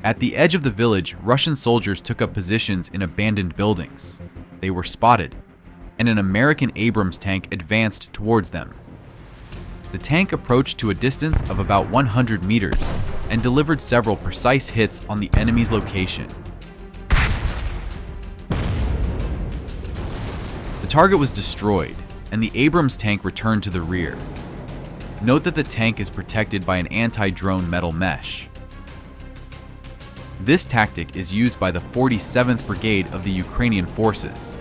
At the edge of the village, Russian soldiers took up positions in abandoned buildings. They were spotted, and an American Abrams tank advanced towards them. The tank approached to a distance of about 100 meters and delivered several precise hits on the enemy's location. The target was destroyed, and the Abrams tank returned to the rear. Note that the tank is protected by an anti-drone metal mesh. This tactic is used by the 47th Brigade of the Ukrainian forces.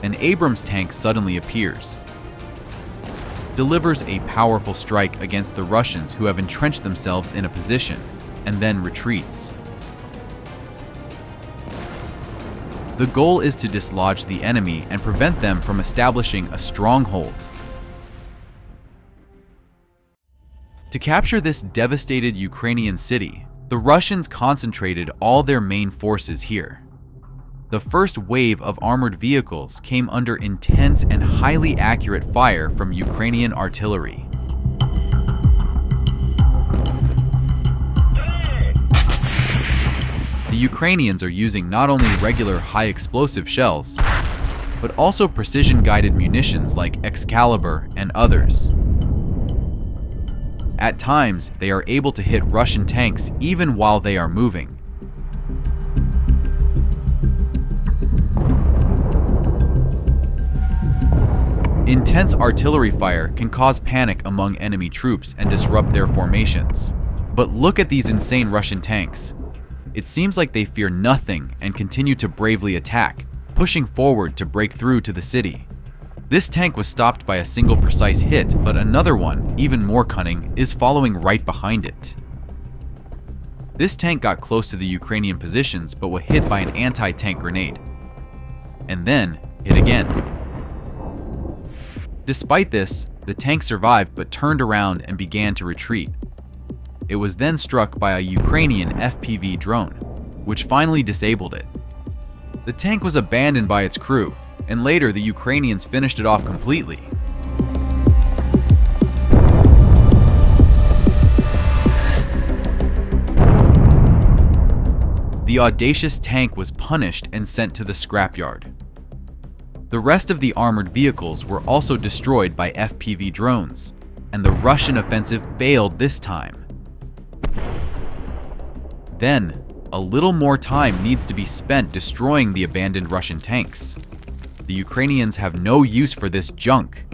An Abrams tank suddenly appears, delivers a powerful strike against the Russians who have entrenched themselves in a position, and then retreats. The goal is to dislodge the enemy and prevent them from establishing a stronghold. To capture this devastated Ukrainian city, the Russians concentrated all their main forces here. The first wave of armored vehicles came under intense and highly accurate fire from Ukrainian artillery. The Ukrainians are using not only regular high-explosive shells, but also precision-guided munitions like Excalibur and others. At times, they are able to hit Russian tanks even while they are moving. Intense artillery fire can cause panic among enemy troops and disrupt their formations. But look at these insane Russian tanks. It seems like they fear nothing and continue to bravely attack, pushing forward to break through to the city. This tank was stopped by a single precise hit, but another one, even more cunning, is following right behind it. This tank got close to the Ukrainian positions but was hit by an anti-tank grenade, and then hit again. Despite this, the tank survived but turned around and began to retreat. It was then struck by a Ukrainian FPV drone, which finally disabled it. The tank was abandoned by its crew, and later the Ukrainians finished it off completely. The audacious tank was punished and sent to the scrapyard. The rest of the armored vehicles were also destroyed by FPV drones, and the Russian offensive failed this time. Then, a little more time needs to be spent destroying the abandoned Russian tanks. The Ukrainians have no use for this junk.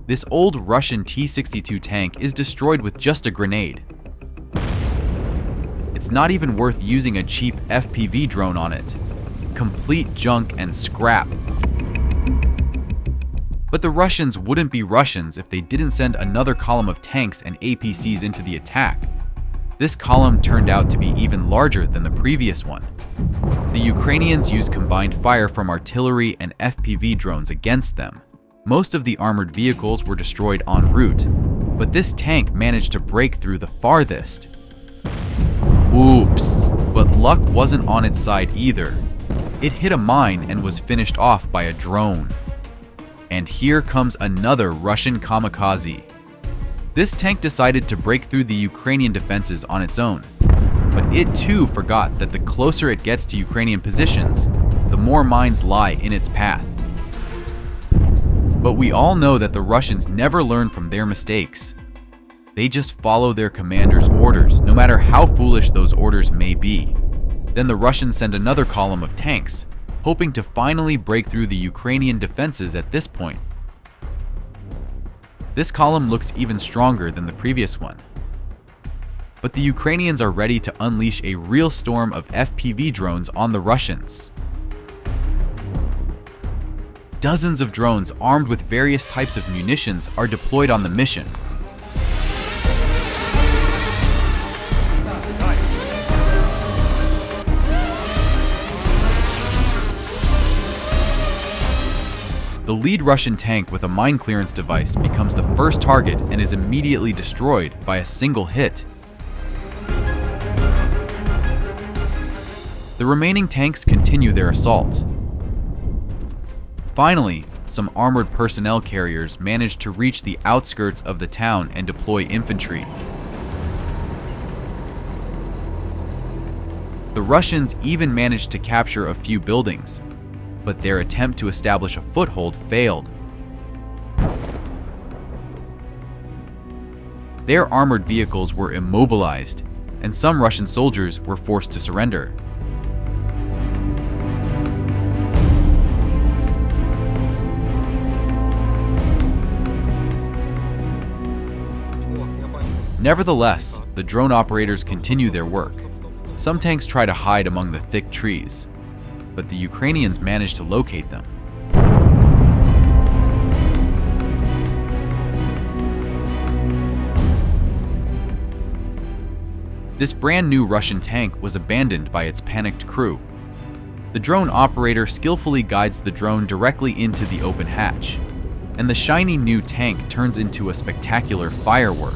This old Russian T-62 tank is destroyed with just a grenade. It's not even worth using a cheap FPV drone on it. Complete junk and scrap. But the Russians wouldn't be Russians if they didn't send another column of tanks and APCs into the attack. This column turned out to be even larger than the previous one. The Ukrainians used combined fire from artillery and FPV drones against them. Most of the armored vehicles were destroyed en route, but this tank managed to break through the farthest. Oops, but luck wasn't on its side either. It hit a mine and was finished off by a drone. And here comes another Russian kamikaze. This tank decided to break through the Ukrainian defenses on its own, but it too forgot that the closer it gets to Ukrainian positions, the more mines lie in its path. But we all know that the Russians never learn from their mistakes. They just follow their commander's orders, no matter how foolish those orders may be. Then the Russians send another column of tanks, hoping to finally break through the Ukrainian defenses at this point. This column looks even stronger than the previous one. But the Ukrainians are ready to unleash a real storm of FPV drones on the Russians. Dozens of drones armed with various types of munitions are deployed on the mission. The lead Russian tank with a mine clearance device becomes the first target and is immediately destroyed by a single hit. The remaining tanks continue their assault. Finally, some armored personnel carriers manage to reach the outskirts of the town and deploy infantry. Russians even managed to capture a few buildings, but their attempt to establish a foothold failed. Their armored vehicles were immobilized, and some Russian soldiers were forced to surrender. Nevertheless, the drone operators continue their work. Some tanks try to hide among the thick trees, but the Ukrainians manage to locate them. This brand new Russian tank was abandoned by its panicked crew. The drone operator skillfully guides the drone directly into the open hatch, and the shiny new tank turns into a spectacular firework.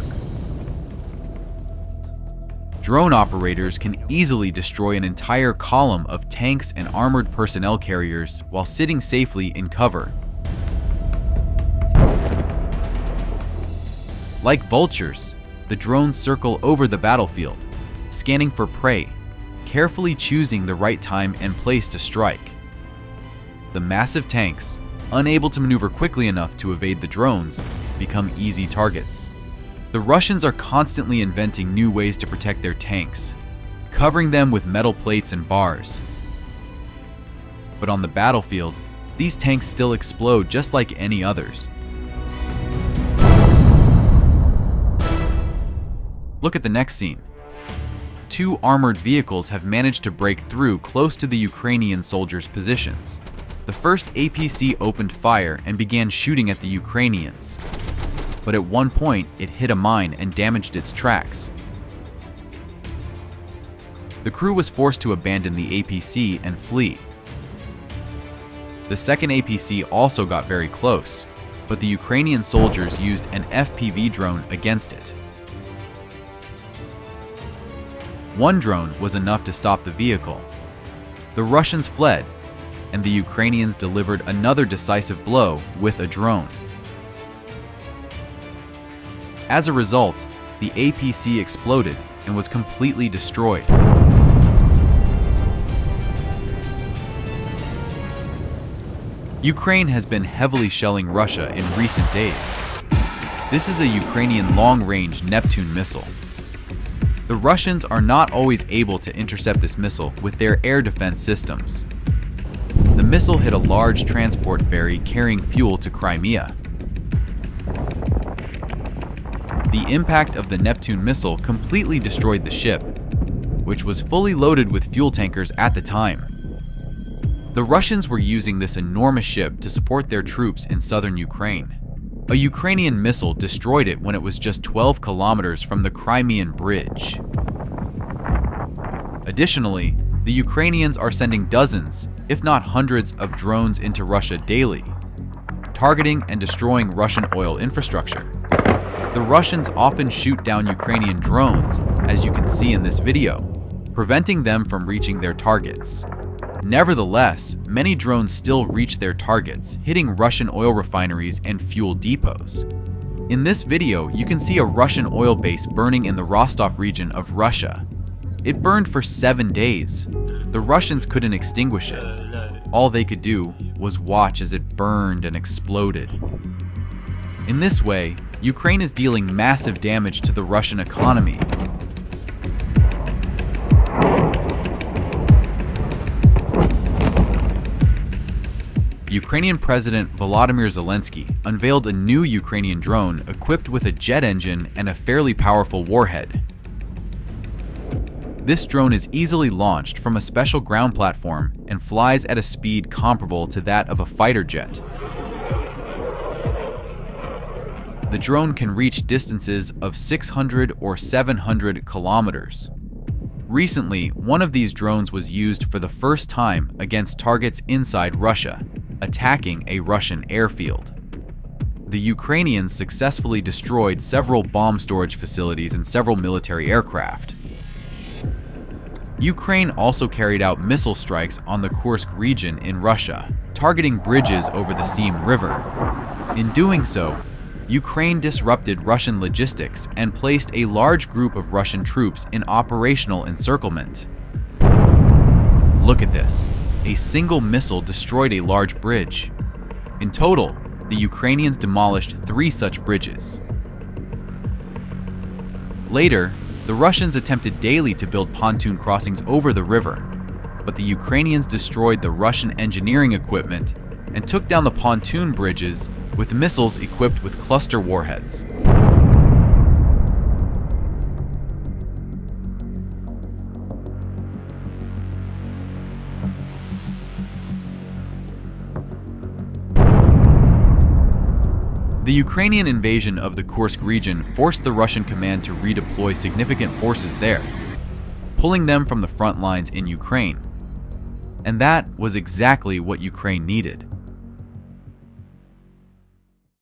Drone operators can easily destroy an entire column of tanks and armored personnel carriers while sitting safely in cover. Like vultures, the drones circle over the battlefield, scanning for prey, carefully choosing the right time and place to strike. The massive tanks, unable to maneuver quickly enough to evade the drones, become easy targets. The Russians are constantly inventing new ways to protect their tanks, covering them with metal plates and bars. But on the battlefield, these tanks still explode just like any others. Look at the next scene. Two armored vehicles have managed to break through close to the Ukrainian soldiers' positions. The first APC opened fire and began shooting at the Ukrainians, but at one point it hit a mine and damaged its tracks. The crew was forced to abandon the APC and flee. The second APC also got very close, but the Ukrainian soldiers used an FPV drone against it. One drone was enough to stop the vehicle. The Russians fled, and the Ukrainians delivered another decisive blow with a drone. As a result, the APC exploded and was completely destroyed. Ukraine has been heavily shelling Russia in recent days. This is a Ukrainian long-range Neptune missile. The Russians are not always able to intercept this missile with their air defense systems. The missile hit a large transport ferry carrying fuel to Crimea. The impact of the Neptune missile completely destroyed the ship, which was fully loaded with fuel tankers at the time. The Russians were using this enormous ship to support their troops in southern Ukraine. A Ukrainian missile destroyed it when it was just 12 kilometers from the Crimean Bridge. Additionally, the Ukrainians are sending dozens, if not hundreds, of drones into Russia daily, targeting and destroying Russian oil infrastructure. The Russians often shoot down Ukrainian drones, as you can see in this video, preventing them from reaching their targets. Nevertheless, many drones still reach their targets, hitting Russian oil refineries and fuel depots. In this video, you can see a Russian oil base burning in the Rostov region of Russia. It burned for 7 days. The Russians couldn't extinguish it. All they could do was watch as it burned and exploded. In this way, Ukraine is dealing massive damage to the Russian economy. Ukrainian President Volodymyr Zelensky unveiled a new Ukrainian drone equipped with a jet engine and a fairly powerful warhead. This drone is easily launched from a special ground platform and flies at a speed comparable to that of a fighter jet. The drone can reach distances of 600 or 700 kilometers. Recently, one of these drones was used for the first time against targets inside Russia, attacking a Russian airfield. The Ukrainians successfully destroyed several bomb storage facilities and several military aircraft. Ukraine also carried out missile strikes on the Kursk region in Russia, targeting bridges over the Seam River. In doing so, Ukraine disrupted Russian logistics and placed a large group of Russian troops in operational encirclement. Look at this. A single missile destroyed a large bridge. In total, the Ukrainians demolished 3 such bridges. Later, the Russians attempted daily to build pontoon crossings over the river, but the Ukrainians destroyed the Russian engineering equipment and took down the pontoon bridges with missiles equipped with cluster warheads. The Ukrainian invasion of the Kursk region forced the Russian command to redeploy significant forces there, pulling them from the front lines in Ukraine. And that was exactly what Ukraine needed.